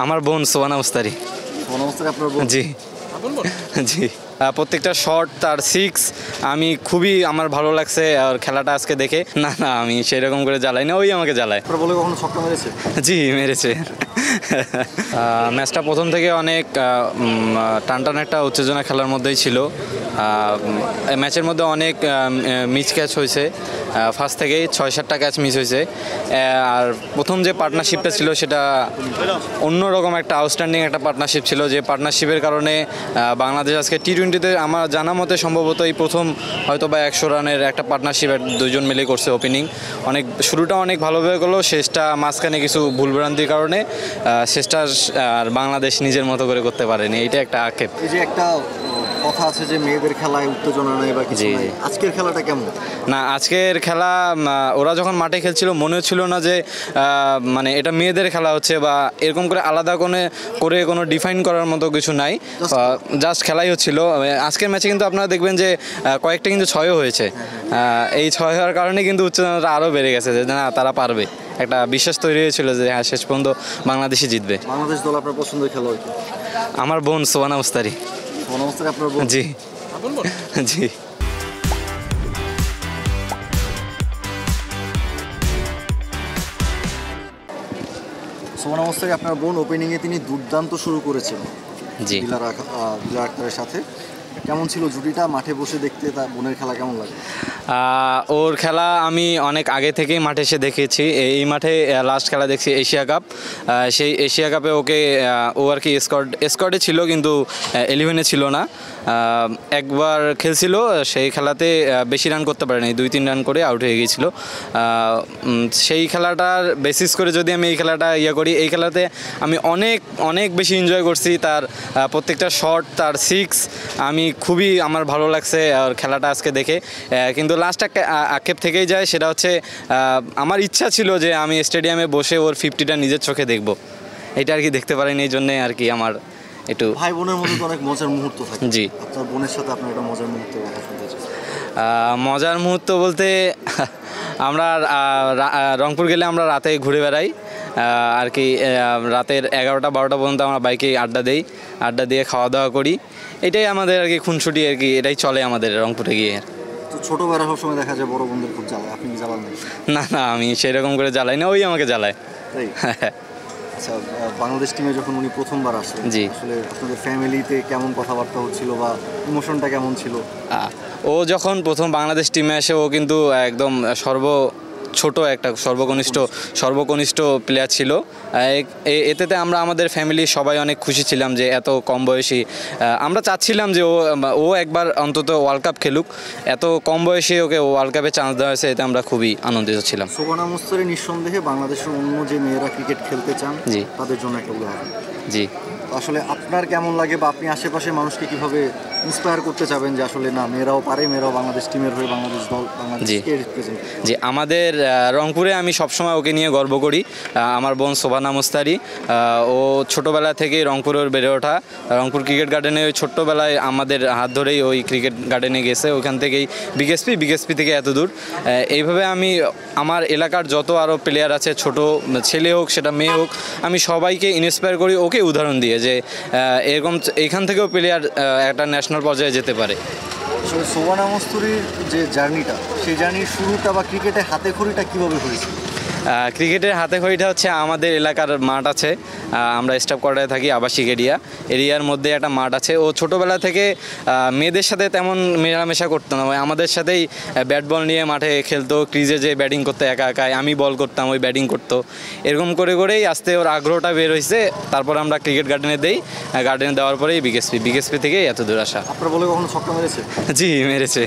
আমার বোন সোহানা মুস্তারি। সোহানা মুস্তারি আপনার বোন? জি জি। প্রত্যেকটা শট তার সিক্স আমি খুবই আমার ভালো লাগছে আর খেলাটা আজকে দেখে। না না আমি সেরকম করে জ্বালাই না, ওই আমাকে জ্বালায়। আপনার বলে কখনো ছক্কা মেরেছে? জি মেরেছে। ম্যাচটা প্রথম থেকে অনেক টানটান একটা উত্তেজনা খেলার মধ্যেই ছিল। ম্যাচের মধ্যে অনেক মিস ক্যাচ হয়েছে, ফার্স্ট থেকেই 6-7টা ক্যাচ মিস হয়েছে। আর প্রথম যে পার্টনারশিপটা ছিল সেটা অন্যরকম একটা আউটস্ট্যান্ডিং একটা পার্টনারশিপ ছিল, যে পার্টনারশিপের কারণে বাংলাদেশ আজকে টি-20-তে আমার জানা মতে সম্ভবত এই প্রথম হয়তো বা 100 রানের একটা পার্টনারশিপ দুজন মিলে করছে ওপেনিং। শুরুটা অনেক ভালোভাবে করলো, শেষটা মাঝখানে কিছু ভুলভ্রান্তির কারণে শেষটা আর বাংলাদেশ নিজের মতো করে করতে পারেনি। এইটা একটা আক্ষেপ। এই যে একটা কথা আছে যে মেয়েদের খেলায় উত্তেজনা নাই বা কিছু নাই, আজকের খেলাটা কেমন? না আজকের খেলা ওরা যখন মাঠে খেলছিল মনে হচ্ছিল না যে মানে এটা মেয়েদের খেলা হচ্ছে বা এরকম করে আলাদা করে কোনো ডিফাইন করার মতো কিছু নাই, জাস্ট খেলাই হচ্ছিল। আজকের ম্যাচে কিন্তু আপনারা দেখবেন যে কয়েকটা কিন্তু ছয়ও হয়েছে। এই ছয় হওয়ার কারণে কিন্তু উত্তেজনাটা আরও বেড়ে গেছে যে না তারা পারবে, একটা বিশ্বাস তৈরি হয়েছিল যে হ্যাঁ শেষ পর্যন্ত বাংলাদেশই জিতবে। বাংলাদেশ দল আপনার পছন্দের খেলোয়াড় কি? আমার বোন সোহানা মুস্তারি। সোহানা মুস্তারি আপনার বোন? জি জি। সোহানা মুস্তারি আপনার বোন, ওপেনিংয়ে তিনি দুর্দান্ত শুরু করেছেন জি বিলাল আক্তারের সাথে। কেমন ছিল জুটিটা? মাঠে বসে দেখতে তার বোনের খেলা কেমন লাগে? ওর খেলা আমি অনেক আগে থেকেই মাঠে এসে দেখেছি। এই মাঠে লাস্ট খেলা দেখছি এশিয়া কাপ। সেই এশিয়া কাপে ওকে ও আর কি স্কোয়াডে ছিল কিন্তু 11-এ ছিল না। একবার খেলছিল, সেই খেলাতে বেশি রান করতে পারেনি, 2-3 রান করে আউট হয়ে গিয়েছিল। সেই খেলাটার বেসিস করে যদি আমি এই খেলাটা করি, এই খেলাতে আমি অনেক অনেক বেশি এনজয় করছি। তার প্রত্যেকটা শট তার সিক্স আমি খুবই আমার ভালো লাগছে আর খেলাটা আজকে দেখে। কিন্তু লাস্ট একটা আক্ষেপ থেকেই যায়, সেটা হচ্ছে আমার ইচ্ছা ছিল যে আমি স্টেডিয়ামে বসে ওর 50টা নিজের চোখে দেখব। এটা আর কি দেখতে পারিনি, এই জন্যে আর কি আমার একটু। ভাই বোনের মধ্যে তো অনেক মজার মুহূর্ত থাকে। জি। আপনার বোনের সাথে আপনার একটা মজার মুহূর্ত কথা শুনতে চাই। মজার মুহূর্ত বলতে আমরা রংপুর গেলে আমরা রাতে ঘুরে বেড়াই আর কি। রাতের 11টা-12টা পর্যন্ত আমরা বাইকে আড্ডা দিয়ে খাওয়া দাওয়া করি। এটাই আমাদের আর কি খুনসুটি আর কি, এটাই চলে আমাদের রংপুরে গিয়ে। তো ছোটোবেলা সবসময় দেখা যায় বড় বন্ধুর খুব জ্বালায়, আপনি কি জ্বালান না? না না আমি সেরকম করে জ্বালাই না, ওই আমাকে জ্বালায়। তাই? আচ্ছা, বাংলাদেশ টিমে যখন উনি প্রথমবার আসলেন, জি, আসলে আপনাদের ফ্যামিলিতে কেমন কথাবার্তা হচ্ছিল বা ইমোশনটা কেমন ছিল? ও যখন প্রথম বাংলাদেশ টিমে আসে ও কিন্তু একদম ছোট একটা সর্বকনিষ্ঠ প্লেয়ার ছিল। এতে আমরা আমাদের ফ্যামিলি সবাই অনেক খুশি ছিলাম যে এত কম বয়সী। আমরা চাচ্ছিলাম যে ও একবার অন্তত ওয়ার্ল্ড কাপ খেলুক, এত কম বয়সে ওকে ওয়ার্ল্ড কাপে চান্স দেওয়া হয়েছে, এতে আমরা খুবই আনন্দিত ছিলাম। সোহানা মুস্তারি নিঃসন্দেহে বাংলাদেশের অন্য যে মেয়েরা ক্রিকেট খেলতে চান জি তাদের জন্য একটা উদাহরণ। জি। আসলে আপনার কেমন লাগে বা আপনি আশেপাশে মানুষকে কিভাবে ইন্সপায়ার করতে চাবেন যে আসলে না মেয়েরাও পারে, মেয়েরাও বাংলাদেশ টিমের হয়ে বাংলাদেশ দল বাংলাদেশকে রিপ্রেজেন্ট? জি, আমাদের রংপুরে আমি সবসময় ওকে নিয়ে গর্ব করি। আমার বোন সোহানা মুস্তারি, ও ছোটোবেলা থেকেই রংপুরের বেড়ে ওঠা। রংপুর ক্রিকেট গার্ডেনে ওই ছোট্টোবেলায় আমাদের হাত ধরেই ওই ক্রিকেট গার্ডেনে গেছে, ওইখান থেকেই বিকেএসপি থেকে এত দূর। এইভাবে আমি আমার এলাকার যত আরও প্লেয়ার আছে, ছোট ছেলে হোক সেটা মেয়ে হোক, আমি সবাইকে ইন্সপায়ার করি ওকে উদাহরণ দিয়ে যে এরকম এইখান থেকেও প্লেয়ার একটা ন্যাশনাল পর্যায়ে যেতে পারে। আসলে সোহানা মুস্তারির যে জার্নিটা, সেই জার্নির শুরুটা বা ক্রিকেটে হাতে খড়িটা কীভাবে হয়েছে? ক্রিকেটের হাতে খড়িটা হচ্ছে আমাদের এলাকার মাঠ আছে, আমরা স্টাফ কোয়ার্টারে থাকি, আবাসিক এরিয়ার মধ্যে একটা মাঠ আছে। ও ছোটোবেলা থেকে মেয়েদের সাথে তেমন মেলামেশা করতো না, আমাদের সাথেই ব্যাট বল নিয়ে মাঠে খেলতো, ক্রিজে যে ব্যাটিং করতো একা একাই, আমি বল করতাম, ওই ব্যাটিং করতো। এরকম করেই আস্তে ওর আগ্রহটা বের হয়েছে। তারপর আমরা ক্রিকেট গার্ডেনে দেওয়ার পরেই বিকেএসপি থেকেই এত দূর আসা। আপনার বলে কখনো ছক্কা মেরেছে? জি মেরেছে।